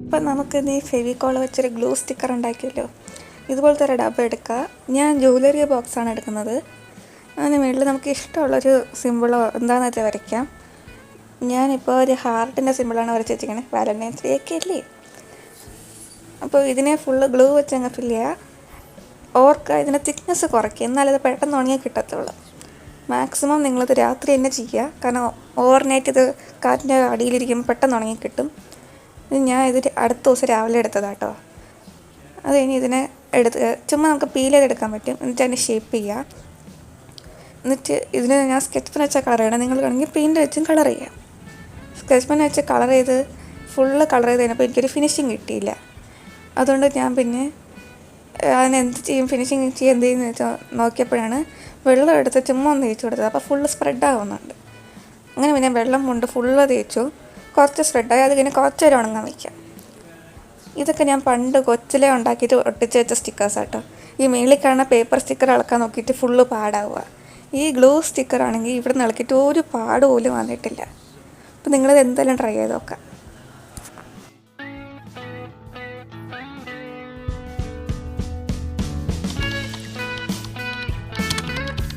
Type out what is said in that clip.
ഇപ്പം നമുക്കിന്ന് ഈ ഫെവിക്കോൾ വെച്ചൊരു ഗ്ലൂ സ്റ്റിക്കർ ഉണ്ടാക്കിയല്ലോ. ഇതുപോലത്തെ ഒരു ഡബ്ബ എടുക്കുക. ഞാൻ ജ്വല്ലറി ബോക്സാണ് എടുക്കുന്നത്. അതിന് മുകളിൽ നമുക്ക് ഇഷ്ടമുള്ളൊരു സിമ്പിളോ എന്താണെന്ന് വെച്ചാൽ വരയ്ക്കാം. ഞാനിപ്പോൾ ഒരു ഹാർട്ടിൻ്റെ സിമ്പിളാണ് വരച്ച് വെച്ചിരിക്കുന്നത്. വാലന്റൈൻസ് ഡേ ഒക്കെ അല്ലേ. അപ്പോൾ ഇതിനെ ഫുള്ള് ഗ്ലൂ വെച്ച് അങ്ങ് ഫില്ല് ചെയ്യുക. ഓർക്കുക, ഇതിൻ്റെ തിക്നെസ് കുറയ്ക്കുക, എന്നാലത് പെട്ടെന്ന് ഉണങ്ങി കിട്ടത്തുള്ളൂ. മാക്സിമം നിങ്ങളിത് രാത്രി തന്നെ ചെയ്യുക, കാരണം ഓവർനൈറ്റ് ഇത് കാറ്റിൻ്റെ അടിയിലിരിക്കുമ്പോൾ പെട്ടെന്ന് ഉണങ്ങി കിട്ടും. ഞാൻ ഇത് അടുത്ത ദിവസം രാവിലെ എടുത്തതാണ് കേട്ടോ. അത് കഴിഞ്ഞ് ഇതിനെ ചുമ്മാ നമുക്ക് പീൽ ചെയ്തെടുക്കാൻ പറ്റും. എന്നിട്ട് അതിനെ ഷേപ്പ് ചെയ്യുക. എന്നിട്ട് ഇതിന് ഞാൻ സ്കെച്ച് പെൻ വെച്ചാൽ കളർ ചെയ്യണം. നിങ്ങൾ വേണമെങ്കിൽ പെയിൻറ്റ് വെച്ചും കളർ ചെയ്യാം. സ്കെച്ച് പെൻ വെച്ച് കളർ ചെയ്ത് ഫുള്ള് കളർ ചെയ്ത് കഴിഞ്ഞപ്പോൾ എനിക്കൊരു ഫിനിഷിങ് കിട്ടിയില്ല. അതുകൊണ്ട് ഞാൻ പിന്നെ അതിനെന്ത് ചെയ്യും, ഫിനിഷിങ് ചെയ്യും എന്ത് ചെയ്യുമെന്ന് വെച്ചാൽ നോക്കിയപ്പോഴാണ് വെള്ളം എടുത്ത് ചുമ്മാ ഒന്ന് തേച്ച് കൊടുത്തത്. അപ്പോൾ ഫുള്ള് സ്പ്രെഡ് ആവുന്നുണ്ട്. അങ്ങനെ പിന്നെ വെള്ളം കൊണ്ട് ഫുള്ള് തേച്ചു. കുറച്ച് സ്പ്രെഡായി. അത് കഴിഞ്ഞ് കുറച്ച് നേരം ഉണങ്ങാൻ വയ്ക്കാം. ഇതൊക്കെ ഞാൻ പണ്ട് കൊച്ചിലെ ഉണ്ടാക്കിയിട്ട് ഒട്ടിച്ച് വെച്ച സ്റ്റിക്കേഴ്സാട്ടോ. ഈ മേളിൽ കാണുന്ന പേപ്പർ സ്റ്റിക്കർ ഇളക്കാൻ നോക്കിയിട്ട് ഫുള്ള് പാടാവുക. ഈ ഗ്ലൂ സ്റ്റിക്കർ ആണെങ്കിൽ ഇവിടെ നിന്ന് ഇളക്കിയിട്ട് ഒരു പാട് പോലും വന്നിട്ടില്ല. അപ്പോൾ നിങ്ങളിത് എന്തായാലും ട്രൈ ചെയ്ത് നോക്കാം.